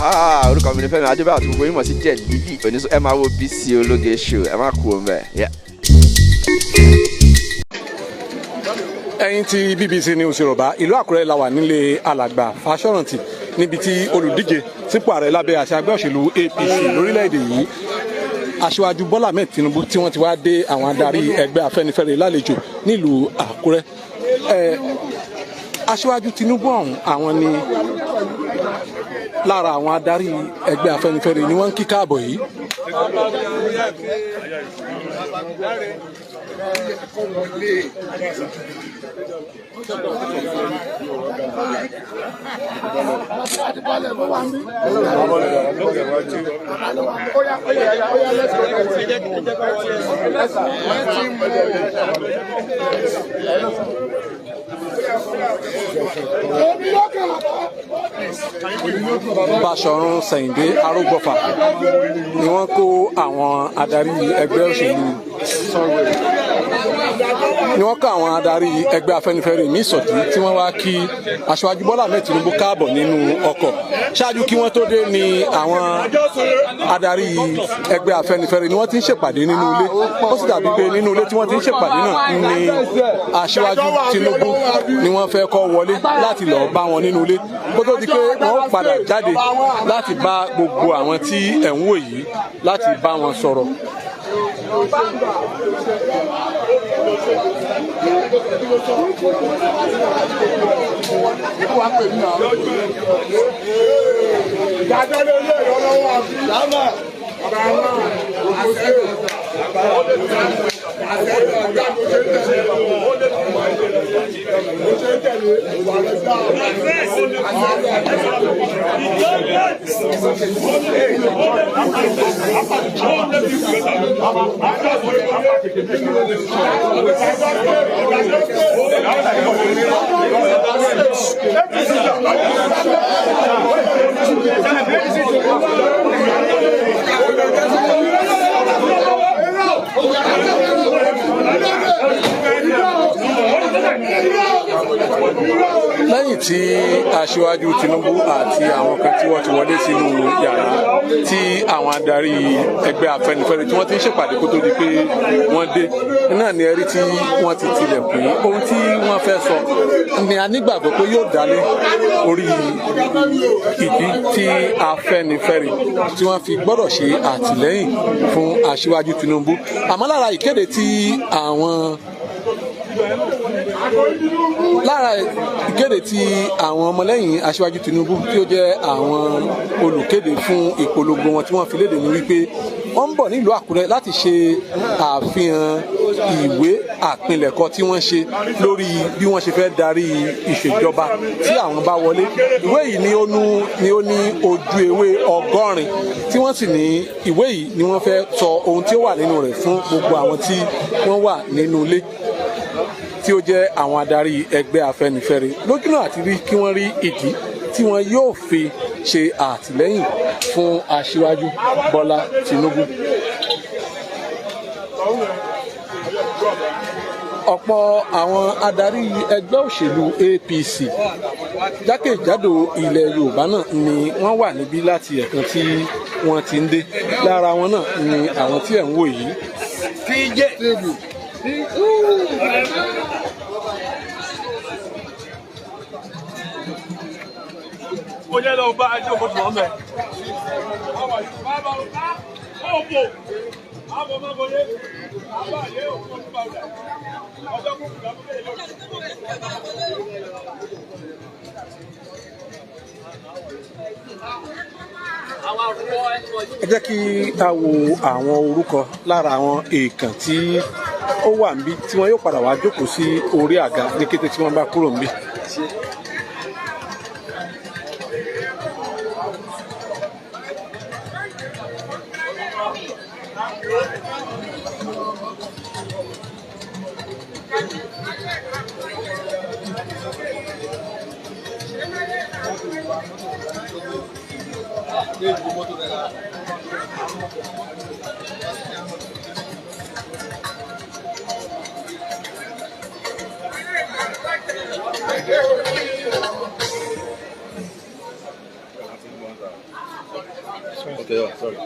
Aha, orúkọ mi ni Fẹ́mi Adébáyọ̀ tí gbogbo yín mọ̀ sí jẹ́ lílì oníṣó ẹ máa wo Bisi ológe show ẹ má kú ọmọ ẹ. Ẹ̀yin tí BBC News Yorùbá ìlú Àkúrẹ́ la wà nílé alàgbà Fasoranti níbi tí olùdíje sípò ààrẹ lábẹ́ àṣà ẹgbẹ́ òṣèlú APC lórílẹ̀‐èdè yìí Asiwaju Bola Ahmed Tinubu tí wọ́n ti wá dé àwọn adarí ẹgbẹ́ Afẹ́nifẹ́re lálejò nílùú Àkúrẹ́. Asiwaju Tinubu ọ̀hún àwọn ni lára àwọn adarí ẹgbẹ́ Afẹ́nifẹ́re ni wọ́n ń kí káàbọ̀ yìí. Báṣọ̀run Sẹ̀yìndé Arógbọ́fà ni wọ́n kó àwọn adarí ẹgbẹ́ òṣèlú Afẹ́nifẹ́re ní ìsọ̀tí tí wọ́n wá kí Asiwaju Bola Ahmed Tinubu káàbọ̀ nínú ọkọ̀. Ṣáájú kí wọ́n tó dé ni àwọn adarí ẹgbẹ́ Afẹ́nifẹ́re ni wọ́n ti ń ṣèpàdé nínú ilé. Ó sì dàbí pé nínú ilé tí wọ́n ti ń ṣèpàdé náà ni Asiwaju Tinubu ni wọ́n fẹ́ kó wọlé láti lọ bá wọn nínú ilé kó tó di pé wọ́n padà jáde láti bá gbogbo àwọn tí ẹ̀ ń wò yìí láti bá wọn sọ̀rọ̀. Lẹ́yìn tí Asiwaju Tinubu àti àwọn kan tí wọ́n ti wọlé sínú yàrá tí àwọn adarí ẹgbẹ́ Afẹ́nifẹ́re tí wọ́n ti ń ṣèpàdé kó tó di pé wọ́n dé náà ni ẹ̀rí tí wọ́n ti tilẹ̀kùn ohun tí wọ́n fẹ́ sọ ni a nígbàgbọ́ pé yóò dálé orí ìdí tí Afẹ́nifẹ́re tí wọ́n fi gbọ́dọ̀ ṣe àtìlẹ́yìn fún Asiwaju Tinubu. Àmọ́ lára ìkéde tí àwọn ọmọlẹ́yìn Asiwaju Tinubu tí ó jẹ́ àwọn olùkéde fún ìpolongo wọn tí wọ́n fi léde ní wípé wọ́n ń bọ̀ nílùú Àkúrẹ́ láti ṣe àfihàn ìwé àpilẹ̀kọ tí wọ́n ṣe lórí bí wọ́n ṣe fẹ́ darí ìṣèjọba tí àwọn bá wọlé. Ìwé yìí ni ó ní ojú ewé 100 tí wọ́n sì ní ìwé yìí ni wọ́n fẹ́ sọ ohun tí ó wà nínú rẹ̀ fún gbogbo àwọn tí wọ́n wà nínú ilé tí ó jẹ́ àwọn adarí ẹgbẹ́ Afẹ́nifẹ́re lójúnà àti rí kí wọ́n rí ìdí tí wọ́n yóò fi ṣe àtìlẹ́yìn fún Asiwaju Bola Tinubu. Ọ̀pọ̀ àwọn adarí ẹgbẹ́ òṣèlú APC jákèjádò ilẹ̀ Yorùbá náà ni wọ́n wà níbí láti ẹ̀kan tí wọ́n ti ń dé. Lára wọn náà ni àwọn tí ẹ̀ ń wò yìí. Ẹ jẹ́ kí a wo àwọn orúkọ lára àwọn èèkàn tí ó wà níbí tí wọ́n yóò padà wá jókòó sí orí àga ní kété tí wọ́n bá kúrò níbí. Okay, oh, sorry.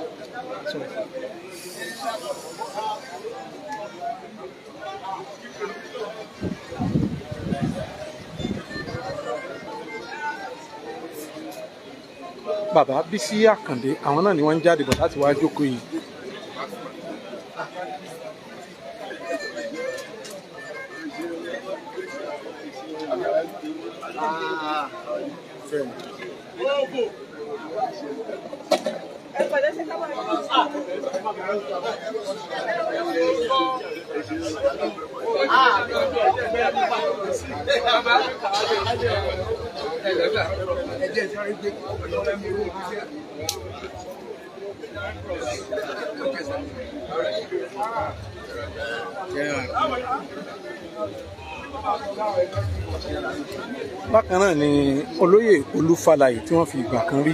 Bàbá Bisi Akande àwọn náà ni wọ́n ń jáde bọ̀ láti wá jókòó yìí. Bákan náà ni olóyè Olúfàlàyé tí wọ́n fi ìgbà kan rí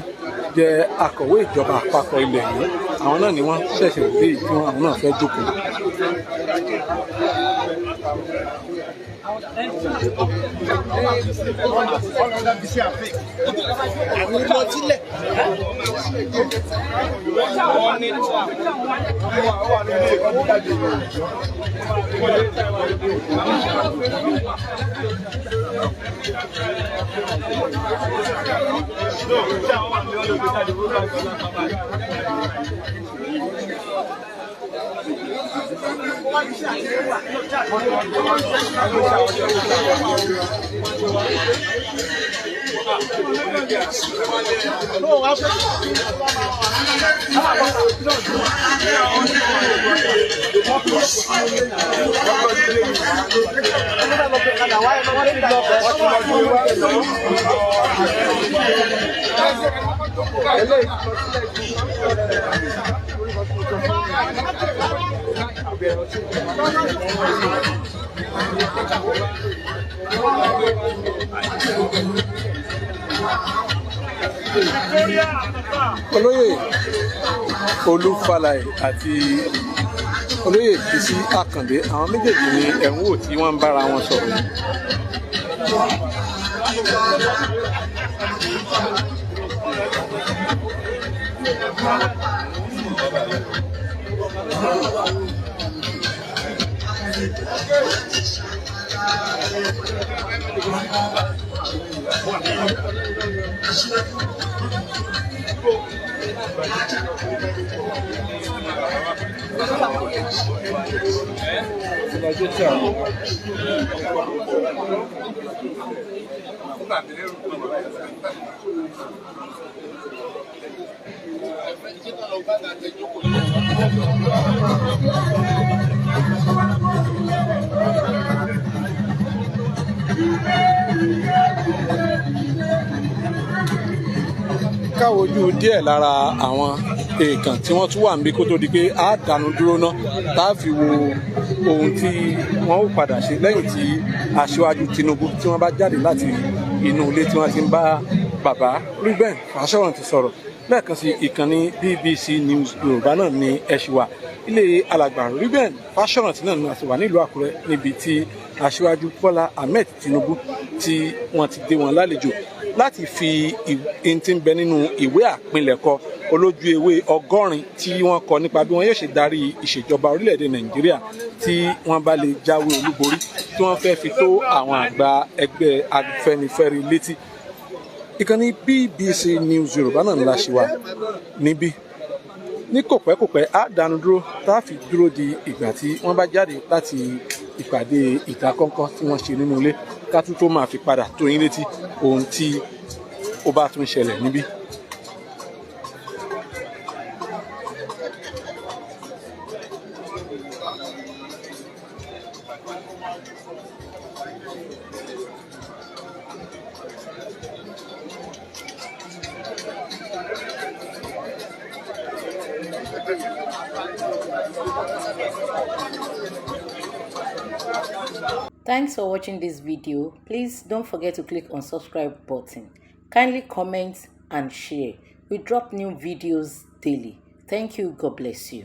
jẹ́ akọ̀wé ìjọba àpapọ̀ ilẹ̀ yìí àwọn náà ni wọ́n ṣẹ̀ṣẹ̀ dé tí àwọn náà fẹ́ jókòó. Olóyè Olúfàlàyé àti olóyè Bisi Akande àwọn méjèèjì ni ẹ̀ ń wò tí wọ́n ń bára wọn sọ̀rọ̀. Ká wojú díẹ̀ lára àwọn èèkàn tí wọ́n tún wà níbí kó tó di pé a dánu dúró ná tá a fi wo ohun tí wọ́n ó padà ṣe lẹ́yìn tí Aṣíwájú Tinubu tí wọ́n bá jáde láti inú ilé tí wọ́n ti ń bá bàbá Reuben Fasoranti sọ̀rọ̀. Lẹ́ẹ̀kan sí ìkànnì BBC News Yorùbá náà ní ẹ̀ṣìwà ilé alàgbà Reuben Fasoranti náà ni a ti wà nílùú Àkúrẹ́ níbi tí Asiwaju Bola Ahmed Tinubu tí wọ́n ti dé wọn lálejò láti fi ẹni tí ń bẹ nínú ìwé àpilẹ̀kọ olójú ewé 100 tí wọ́n kọ nípa bí wọ́n yóò ṣe darí ìṣèjọba orílẹ̀-èdè Nàìjíríà tí wọ́n bá lè jáwé olúborí tí wọ́n fẹ́ fi tó àwọn àgbà ẹgbẹ́ Afẹ́nifẹ́re létí. Ìkànnì BBC News Yorùbá náà ńlá ṣe wà níbí ní kòpẹ́kòpẹ́ á dánu dúró tá a fi dúró di ìgbà tí wọ́n bá jáde láti ìpàdé ìta kọ́ńkọ́ tí wọ́n ṣe nínú ilé ká tún tó máa fi padà tó yín létí ohun tí ó bá tún ṣẹlẹ̀ níbí. Thanks for watching this video. Please don't forget to click on subscribe button. Kindly comment and share. We drop new videos daily. Thank you. God bless you.